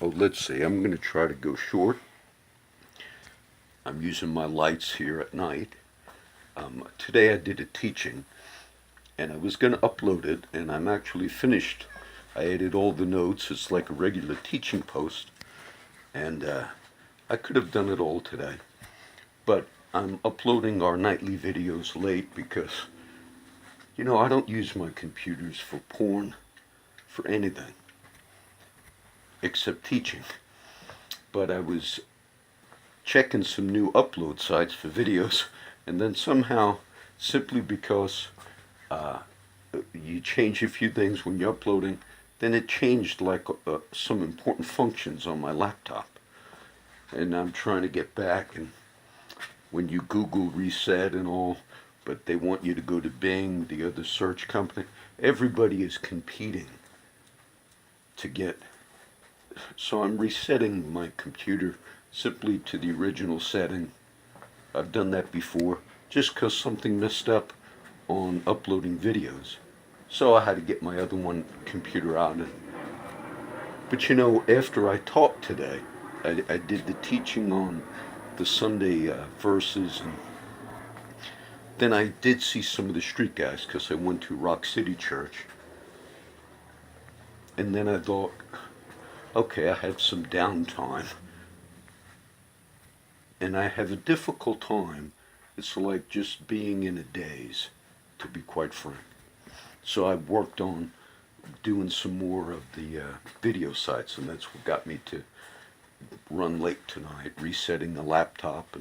Oh, let's see. I'm going to try to go short. I'm using my lights here at night. Today I did a teaching and I was going to upload it, and I'm actually finished. I added all the notes. It's like a regular teaching post, and I could have done it all today. But I'm uploading our nightly videos late because, I don't use my computers for porn, for anything, except teaching. But I was checking some new upload sites for videos, and then somehow, simply because you change a few things when you're uploading, then it changed like some important functions on my laptop. And I'm trying to get back, and when you Google reset and all, but they want you to go to Bing, the other search company. Everybody is competing to get. So I'm resetting my computer simply to the original setting. I've done that before, just because something messed up on uploading videos. So I had to get my other computer out. But after I taught today, I did the teaching on the Sunday verses, and then I did see some of the street guys because I went to Rock City Church. And then I thought, okay, I have some downtime. And I have a difficult time. It's like just being in a daze, to be quite frank. So I worked on doing some more of the video sites, and that's what got me to run late tonight, resetting the laptop.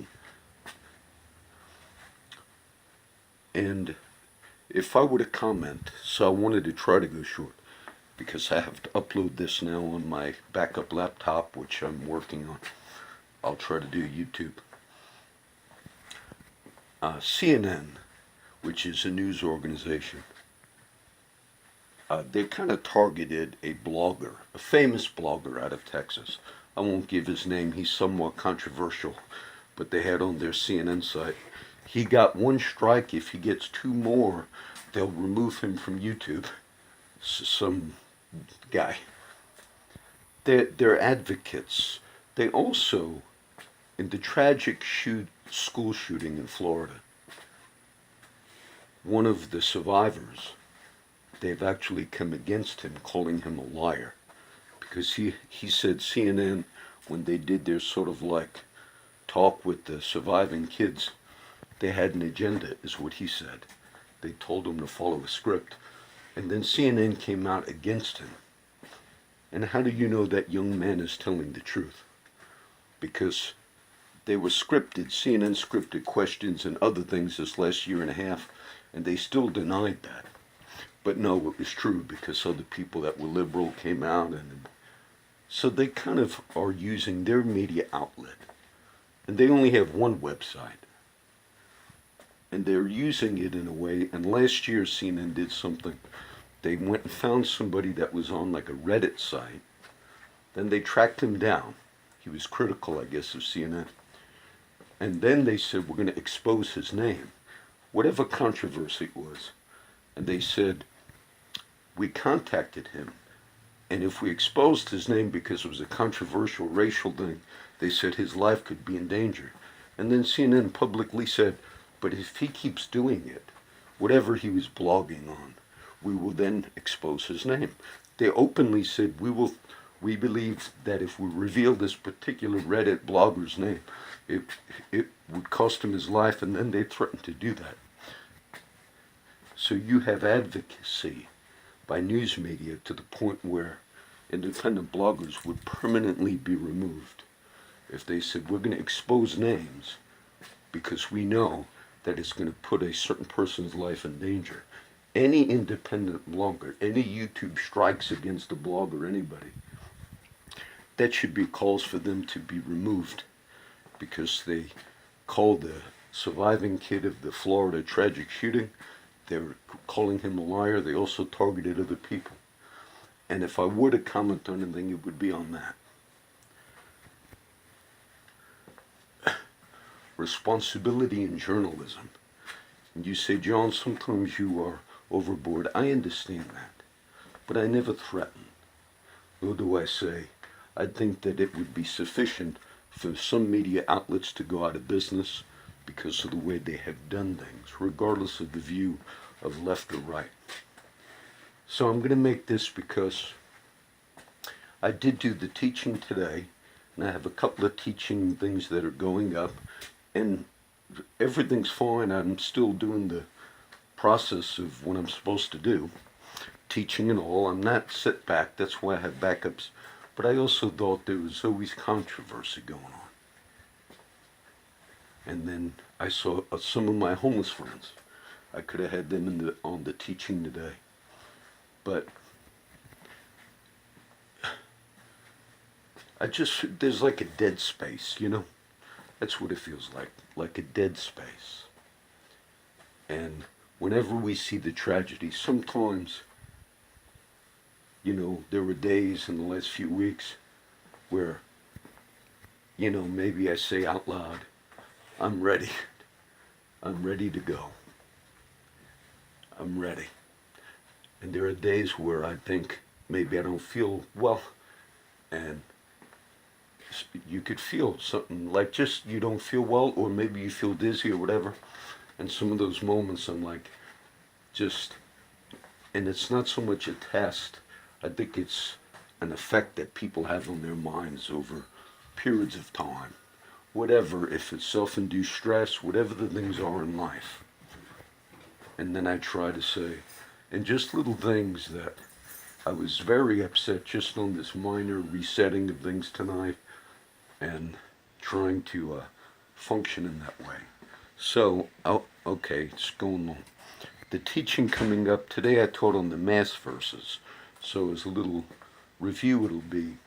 And if I were to comment, so I wanted to try to go short, because I have to upload this now on my backup laptop, which I'm working on. I'll try to do YouTube. CNN, which is a news organization, they kind of targeted a blogger, a famous blogger out of Texas. I won't give his name, he's somewhat controversial, but they had on their CNN site, he got one strike. If he gets two more, they'll remove him from YouTube. Some guy. They're advocates. They also, in the tragic school shooting in Florida, one of the survivors, they've actually come against him, calling him a liar. Because he said CNN, when they did their sort of like talk with the surviving kids, they had an agenda, is what he said. They told him to follow a script. And then CNN came out against him. And how do you know that young man is telling the truth? Because they were scripted, CNN scripted questions and other things this last year and a half, and they still denied that. But no, it was true, because other people that were liberal came out, and so they kind of are using their media outlet. And they only have one website. And they're using it in a way, and last year CNN did something. They went and found somebody that was on like a Reddit site. Then they tracked him down. He was critical, I guess, of CNN. And then they said, we're going to expose his name, whatever controversy it was. And they said, we contacted him, and if we exposed his name because it was a controversial racial thing, they said his life could be in danger. And then CNN publicly said, but if he keeps doing it, whatever he was blogging on, we will then expose his name. They openly said, we believe that if we reveal this particular Reddit blogger's name, it would cost him his life, and then they threatened to do that. So you have advocacy by news media to the point where independent bloggers would permanently be removed if they said, we're going to expose names because we know that it's going to put a certain person's life in danger. Any independent blogger, any YouTube strikes against a blogger, anybody, that should be calls for them to be removed, because they called the surviving kid of the Florida tragic shooting, they were calling him a liar. They also targeted other people. And if I were to comment on anything, it would be on that. Responsibility in journalism. And you say, John, sometimes you are overboard. I understand that. But I never threaten. Nor do I say, I think that it would be sufficient for some media outlets to go out of business because of the way they have done things, regardless of the view of left or right. So I'm going to make this because I did do the teaching today, and I have a couple of teaching things that are going up, and everything's fine. I'm still doing the process of what I'm supposed to do, teaching and all. I'm not set back, that's why I have backups. But I also thought there was always controversy going on. And then I saw some of my homeless friends. I could have had them on the teaching today. But there's like a dead space, you know? That's what it feels like a dead space. And whenever we see the tragedy, sometimes, you know, there were days in the last few weeks where, you know, maybe I say out loud, I'm ready. I'm ready to go. I'm ready. And there are days where I think maybe I don't feel well, and you could feel something like just you don't feel well, or maybe you feel dizzy or whatever. And some of those moments I'm like, and it's not so much a test. I think it's an effect that people have on their minds over periods of time. Whatever, if it's self-induced stress, whatever the things are in life. And then I try to say, and just little things that I was very upset just on this minor resetting of things tonight and trying to function in that way. So, okay, it's going on. The teaching coming up today, I taught on the Mass verses. So as a little review, it'll be,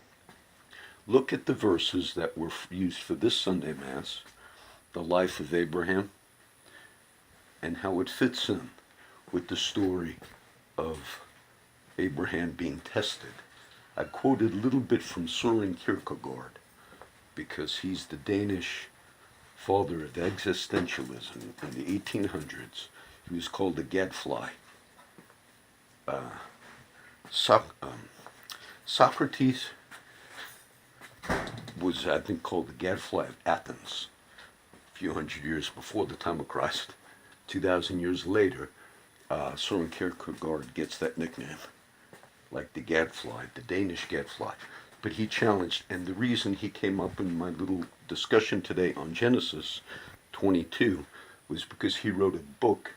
look at the verses that were used for this Sunday Mass, the life of Abraham, and how it fits in with the story of Abraham being tested. I quoted a little bit from Søren Kierkegaard because he's the Danish father of existentialism in the 1800s. He was called the gadfly. Socrates was, I think, called the gadfly of Athens a few hundred years before the time of Christ. 2,000 years later, Søren Kierkegaard gets that nickname, like the gadfly, the Danish gadfly. But he challenged, and the reason he came up in my little discussion today on Genesis 22 was because he wrote a book,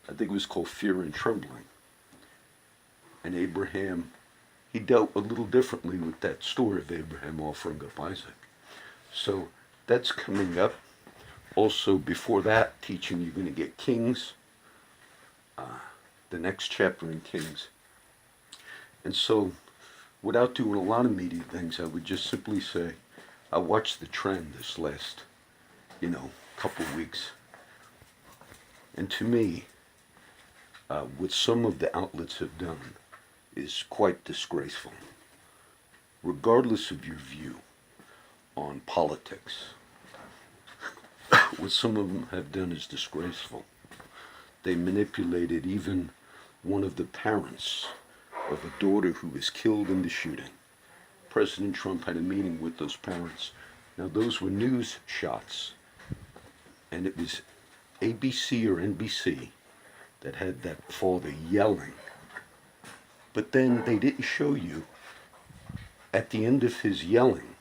I think it was called Fear and Trembling. And Abraham, he dealt a little differently with that story of Abraham offering up Isaac. So that's coming up. Also, before that teaching, you're going to get Kings, the next chapter in Kings. And so, without doing a lot of media things, I would just simply say, I watched the trend this last, couple of weeks. And to me, what some of the outlets have done is quite disgraceful. Regardless of your view on politics, what some of them have done is disgraceful. They manipulated even one of the parents of a daughter who was killed in the shooting. President Trump had a meeting with those parents. Now those were news shots, and it was ABC or NBC that had that father yelling. But then they didn't show you, at the end of his yelling,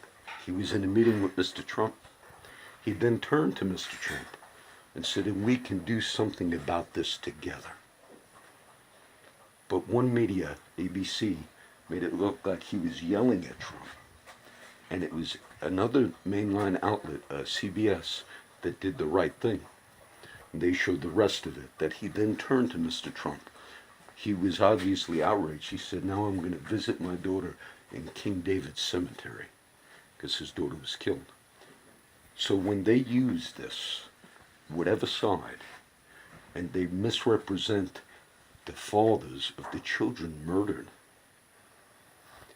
he was in a meeting with Mr. Trump. He then turned to Mr. Trump and said, and we can do something about this together. But one media, ABC, made it look like he was yelling at Trump. And it was another mainline outlet, CBS, that did the right thing. And they showed the rest of it, that he then turned to Mr. Trump. He was obviously outraged. He said, now I'm going to visit my daughter in King David's cemetery, because his daughter was killed. So when they use this, whatever side, and they misrepresent the fathers of the children murdered,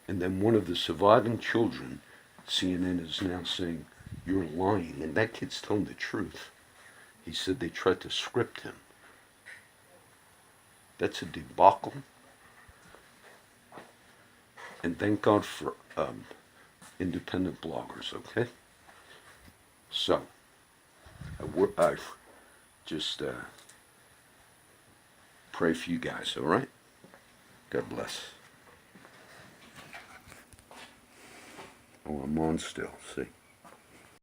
and then one of the surviving children, CNN is now saying, you're lying, and that kid's telling the truth. He said they tried to script him. That's a debacle. And thank God for independent bloggers, okay? So, I just pray for you guys, all right? God bless. Oh, I'm on still, see?